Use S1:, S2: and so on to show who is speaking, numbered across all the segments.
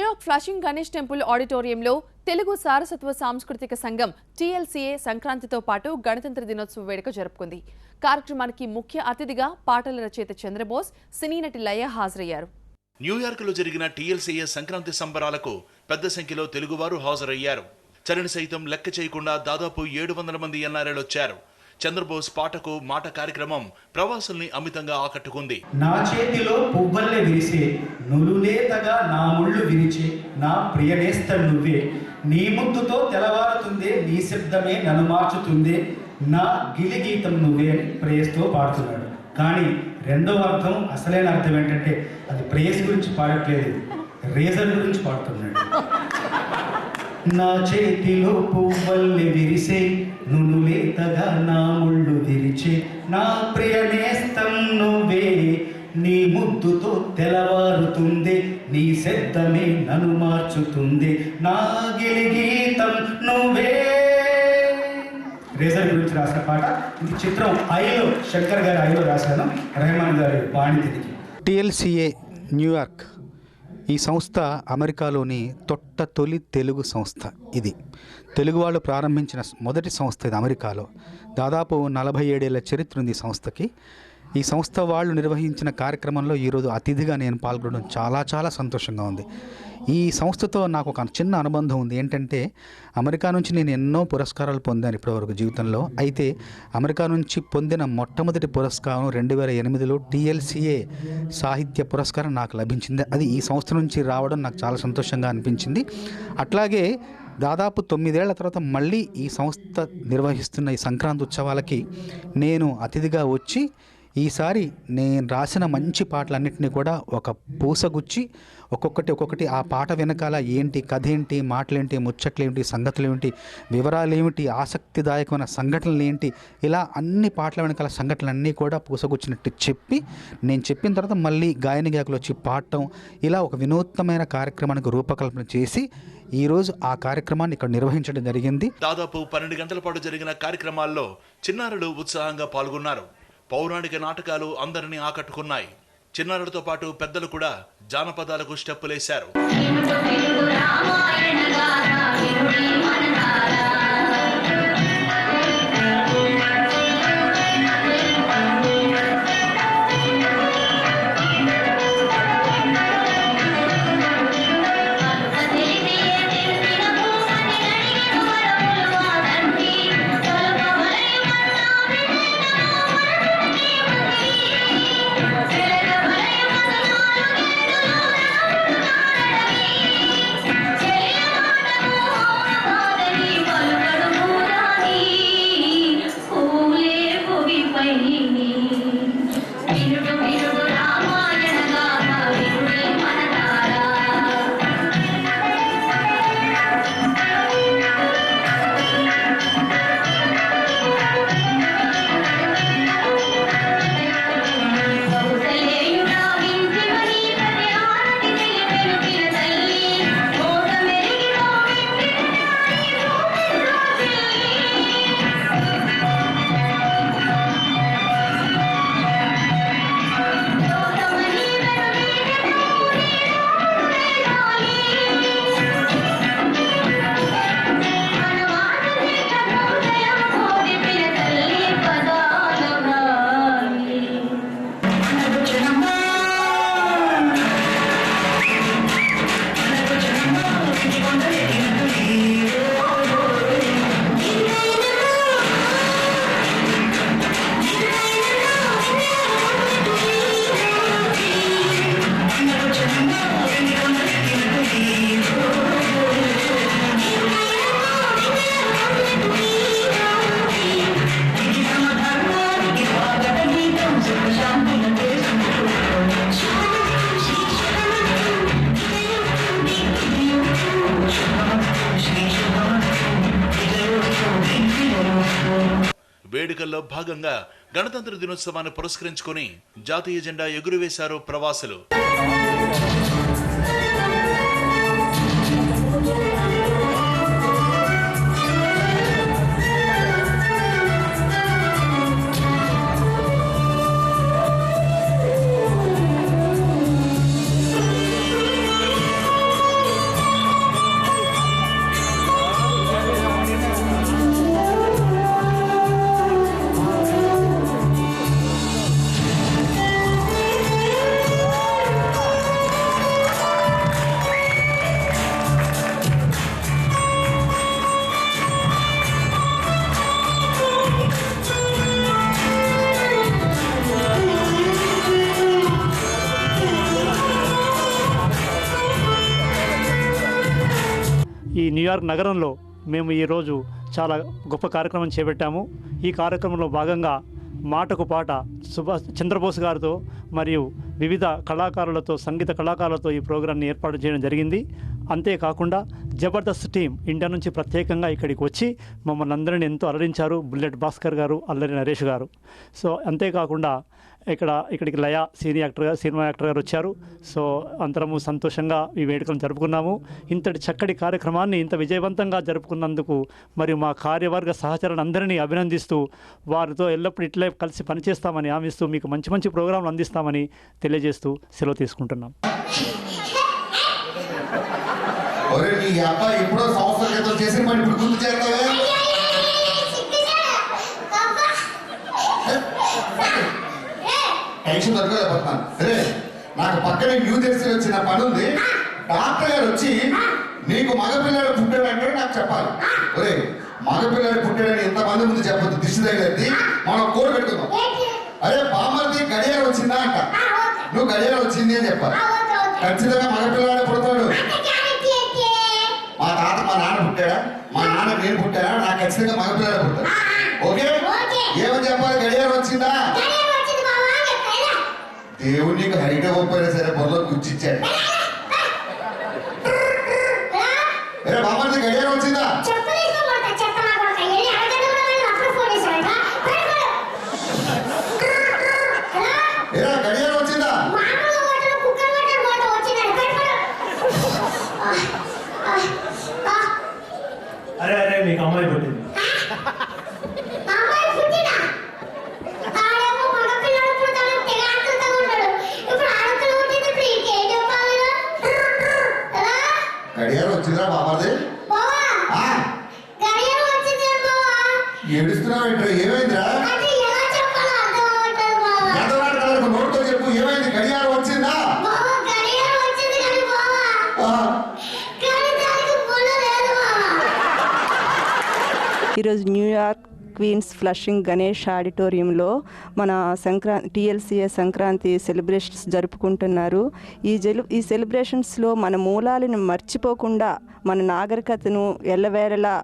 S1: New York flushing Ganesh temple ఆడిటోరియంలో తెలుగు సారస్వత సాంస్కృతిక సంఘం TLCA సంక్రాంతితో పాటు గణతంత్ర దినోత్సవ వేడుక జరుపుకుంది. కార్యక్రమానికి ముఖ్య అతిథిగా పాటల రచయిత చంద్రబోస్, సినీ నటి లయ హాజరయ్యారు.
S2: న్యూయార్క్ లో జరిగిన TLCA సంక్రాంతి సంబరాలకు పెద్ద సంఖ్యలో తెలుగువారు హాజరయ్యారు. చలిని సైతం లెక్క చేయకుండా దాదాపు 700 మంది NRL వచ్చారు. చంద్రబోస్ పాటకు మాట కార్యక్రమం ప్రవాసుల్ని అమితంగా ఆకట్టుకుంది.
S3: నా చేతిలో పువ్వల్లే విరిసే నులులేతగా నా ముళ్ళు విరిచే నా ప్రియనేస్త నువ్వే, నీ ముద్దుతో తెలవారుతుందే, నీ శబ్దమే నన్ను మార్చుతుందే, నా గిలిగీతం నువ్వే అని ప్రేయస్తో పాడుతున్నాడు. కానీ రెండవ అర్థం, అసలైన అర్థం ఏంటంటే అది ప్రేయస్ గురించి పాడట్లేదు, రేజర్ గురించి పాడుతున్నాడు. నా చేతిలో పువ్వల్లే విరిసే నునులేతగా నా ముళ్ళు విరిచే నా ప్రియనేస్తం నువ్వే, నీ ముద్దుతో తెలవారుతుంది, నీ శబ్దమే నన్ను మార్చుతుంది, నా గిలిగీతం నువ్వే. రేజర్ గురించి రాసిన పాట. ఇది చిత్రం ఐలో, శంకర్ గారి ఐలో రాశాను, రెహమాన్ గారి బాణితికి.
S4: TLCA న్యూయార్క్ ఈ సంస్థ అమెరికాలోని తొలి తెలుగు సంస్థ. ఇది తెలుగు వాళ్ళు ప్రారంభించిన మొదటి సంస్థ ఇది అమెరికాలో. దాదాపు 47 ఏళ్ల చరిత్ర ఉంది ఈ సంస్థకి. ఈ సంస్థ వాళ్ళు నిర్వహించిన కార్యక్రమంలో ఈరోజు అతిథిగా నేను పాల్గొనడం చాలా సంతోషంగా ఉంది. ఈ సంస్థతో నాకు ఒక చిన్న అనుబంధం ఉంది. ఏంటంటే అమెరికా నుంచి నేను ఎన్నో పురస్కారాలు పొందాను ఇప్పటివరకు జీవితంలో. అయితే అమెరికా నుంచి పొందిన మొట్టమొదటి పురస్కారం 2008లో TLCA సాహిత్య పురస్కారం నాకు లభించింది. అది ఈ సంస్థ నుంచి రావడం నాకు చాలా సంతోషంగా అనిపించింది. అట్లాగే దాదాపు 9 ఏళ్ల తర్వాత మళ్ళీ ఈ సంస్థ నిర్వహిస్తున్న ఈ సంక్రాంతి ఉత్సవాలకి నేను అతిథిగా వచ్చి ఈసారి నేను రాసిన మంచి పాటలన్నింటినీ కూడా ఒక పూసగుచ్చి ఒక్కొక్కటి ఆ పాట వెనకాల ఏంటి, కథ ఏంటి, మాటలేంటి, ముచ్చట్లేంటి, సంగతులేంటి, వివరాలేమిటి, ఆసక్తిదాయకమైన సంఘటనలు ఏంటి, ఇలా అన్ని పాటల వెనకాల సంఘటనలన్నీ కూడా పూసగుచ్చినట్టు చెప్పి నేను చెప్పిన తర్వాత మళ్ళీ గాయని గాయకులు వచ్చి పాడటం, ఇలా ఒక వినూత్నమైన కార్యక్రమానికి రూపకల్పన చేసి ఈరోజు ఆ కార్యక్రమాన్ని ఇక్కడ నిర్వహించడం జరిగింది.
S2: దాదాపు 12 గంటల పాటు జరిగిన కార్యక్రమాల్లో చిన్నారులు ఉత్సాహంగా పాల్గొన్నారు. పౌరాణిక నాటకాలు అందరినీ ఆకట్టుకున్నాయి. చిన్నారులతో పాటు పెద్దలు కూడా జానపదాలకు స్టెప్పులేశారు. వేడుకల్లో భాగంగా గణతంత్ర దినోత్సవాన్ని పురస్కరించుకొని జాతీయ జెండా ఎగురవేశారు ప్రవాసులు.
S5: ఈ న్యూయార్క్ నగరంలో మేము ఈరోజు చాలా గొప్ప కార్యక్రమం చేపట్టాము. ఈ కార్యక్రమంలో భాగంగా మాటకు పాట సుభాష్ చంద్రబోస్ గారితో మరియు వివిధ కళాకారులతో, సంగీత కళాకారులతో ఈ ప్రోగ్రాంని ఏర్పాటు చేయడం జరిగింది. అంతేకాకుండా జబర్దస్త్ టీం ఇండియా నుంచి ప్రత్యేకంగా ఇక్కడికి వచ్చి మమ్మల్ని అందరినీ ఎంతో అలరించారు. బుల్లెట్ భాస్కర్ గారు, అల్లరి నరేష్ గారు. సో అంతేకాకుండా ఇక్కడికి లయ సినిమా యాక్టర్ గారు వచ్చారు. సో అందరము సంతోషంగా ఈ వేడుకలను జరుపుకున్నాము. ఇంతటి చక్కటి కార్యక్రమాన్ని ఇంత విజయవంతంగా జరుపుకున్నందుకు మరియు మా కార్యవర్గ సహచరులను అందరినీ అభినందిస్తూ, వారితో ఎల్లప్పుడూ ఇట్లే కలిసి పనిచేస్తామని హామీస్తూ మీకు మంచి మంచి ప్రోగ్రాంలు అందిస్తామని తెలియజేస్తూ సెలవు తీసుకుంటున్నాం.
S6: ఎప్పుడో సంవత్సరం క్రితం చేసిన పని ఇప్పుడు గుర్తు చేస్తావే? టెన్షన్ తట్టుకోలేకపోతున్నాను. అరే, నాకు పక్కనే న్యూ జెర్సీ వచ్చిన పని ఉంది. డాక్టర్ గారు వచ్చి నీకు మగపిల్లాడు పుట్టాడంటే నాకు చెప్పాలి. ఒరే, మగపిల్లాడు పుట్టాడని ఎంతమంది ముందు చెప్పొద్దు, దిష్టి తగిలేది. మనం కోరు పెట్టుకుందాం. అరే బామ్మది గడియారం వచ్చిందా అంట. నువ్వు గడియారం వచ్చింది అని చెప్పాలి. ఖచ్చితంగా మగపిల్లాడే పుడతాడు. మా తాత మా నాన్న పుట్టాడా, మా నాన్న నేను పుట్టాడా, నాకు ఖచ్చితంగా మగపిల్లాడే పుట్టాడు. ఓకే, ఏమని చెప్పాలి? గడియారం వచ్చిందా? దేవుడు నీకు హైగా పంపారా సరే, బొర్రలో కూర్చిచ్చాడు. బామ్మది గడియారం వచ్చిందా? గడియారం వచ్చిందా?
S3: అరే అరే, మీకు అమ్మాయి పుట్టింది.
S6: గడియారం వచ్చిందా బాబాది? ఏడుస్తున్నావు ఏంట్రా? ఏమైందిరా? నోట్తో చెప్పు, ఏమైంది? గడియారం వచ్చిందా?
S7: ఈరోజు న్యూయార్క్ క్వీన్స్ ఫ్లషింగ్ గణేష్ ఆడిటోరియంలో మన టీఎల్సీఏ సంక్రాంతి సెలబ్రేషన్స్ జరుపుకుంటున్నారు. ఈ సెలబ్రేషన్స్లో మన మూలాలను మర్చిపోకుండా మన నాగరికతను ఎల్లవేళలా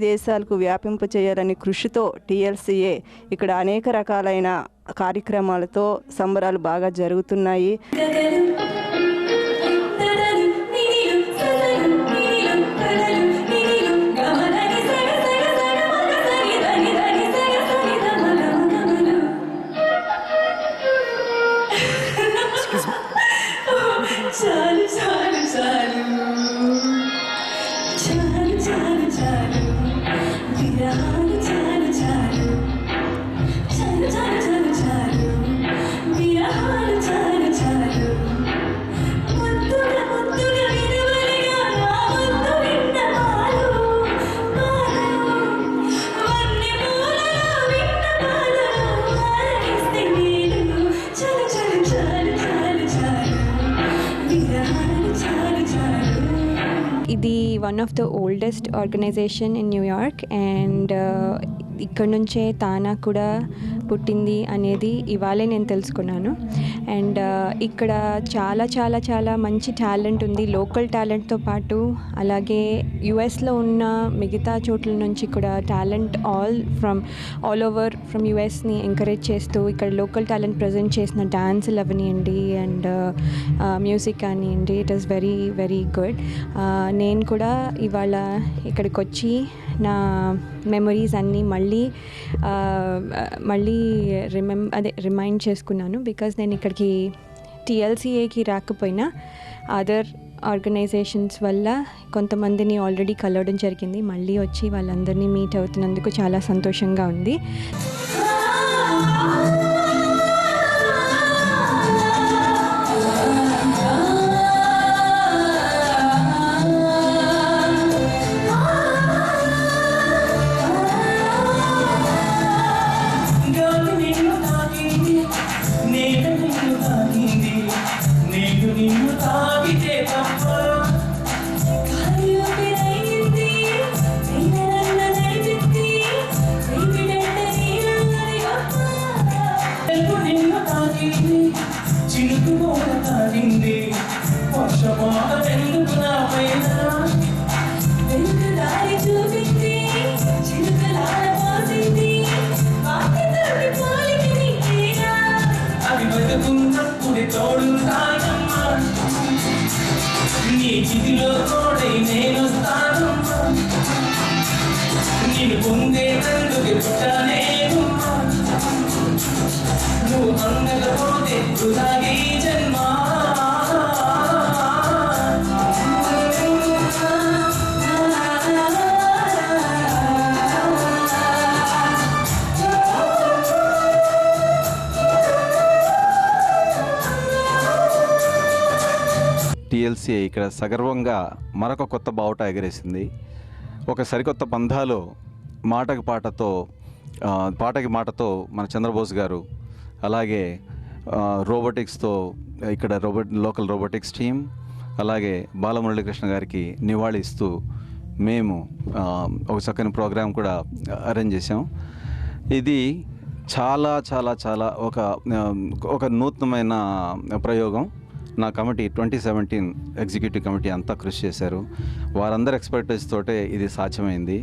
S7: దేశాలకు వ్యాపింప చేయాలని కృషితో టీఎల్సీఏ ఇక్కడ అనేక రకాలైన కార్యక్రమాలతో సంబరాలు బాగా జరుగుతున్నాయి.
S8: చాలు చాలు చాలు చాలు చాలు చాలు విరహాలు చాలు చాలు చాలు చాలు చాలు చాలు విరహాలు చాలు చాలు ముద్దుగా ముద్దుగా విరవలిగా నా ముద్దు విన్న పాలు వన్నె పూలలో విన్న పాలను ఆరగిస్తే నీళ్ళు చాలు చాలు చాలు చాలు చాలు
S9: ఇది one of the oldest organisation in New York and ఇక్కడ నుంచే తానా కూడా పుట్టింది అనేది ఇవాళే నేను తెలుసుకున్నాను. అండ్ ఇక్కడ చాలా చాలా చాలా మంచి టాలెంట్ ఉంది, లోకల్ టాలెంట్తో పాటు అలాగే యుఎస్లో ఉన్న మిగతా చోట్ల నుంచి కూడా టాలెంట్ ఆల్ ఓవర్ ఫ్రమ్ యుఎస్ని ఎంకరేజ్ చేస్తూ ఇక్కడ లోకల్ టాలెంట్ ప్రజెంట్ చేసిన డాన్సులు అవనివ్వండి అండ్ మ్యూజిక్ కానివ్వండి, it is very very good. నేను కూడా ఇవాళ ఇక్కడికి వచ్చి నా మెమరీస్ అన్నీ మళ్ళీ రిమైండ్ చేసుకున్నాను. బికాజ్ నేను ఇక్కడికి టీఎల్సీఏకి రాకపోయినా అదర్ ఆర్గనైజేషన్స్ వల్ల కొంతమందిని ఆల్రెడీ కలవడం జరిగింది. మళ్ళీ వచ్చి వాళ్ళందరినీ మీట్ అవుతున్నందుకు చాలా సంతోషంగా ఉంది.
S8: Baby,
S10: ఇదిలో తోడై నేనొస్తాను నేను పొందేటందుకు పుట్టానేను నువ్వు అందకపోతే వృధాగే జన్మ
S11: టీఎల్సీ ఇక్కడ సగర్వంగా మరొక కొత్త బావుట ఎగరేసింది. ఒక సరికొత్త పంధాలో మాటకి మాటతో మన చంద్రబోస్ గారు, అలాగే రోబోటిక్స్తో ఇక్కడ లోకల్ రోబోటిక్స్ టీం, అలాగే బాలమురళీకృష్ణ గారికి నివాళి ఇస్తూ మేము ఒక చక్కని ప్రోగ్రాం కూడా అరేంజ్ చేసాం. ఇది చాలా చాలా చాలా ఒక నూతనమైన ప్రయోగం. నా కమిటీ 2017 ఎగ్జిక్యూటివ్ కమిటీ అంతా కృషి చేశారు. వారందరి ఎక్స్పర్టైజ్ తోటే ఇది సాధ్యమైంది.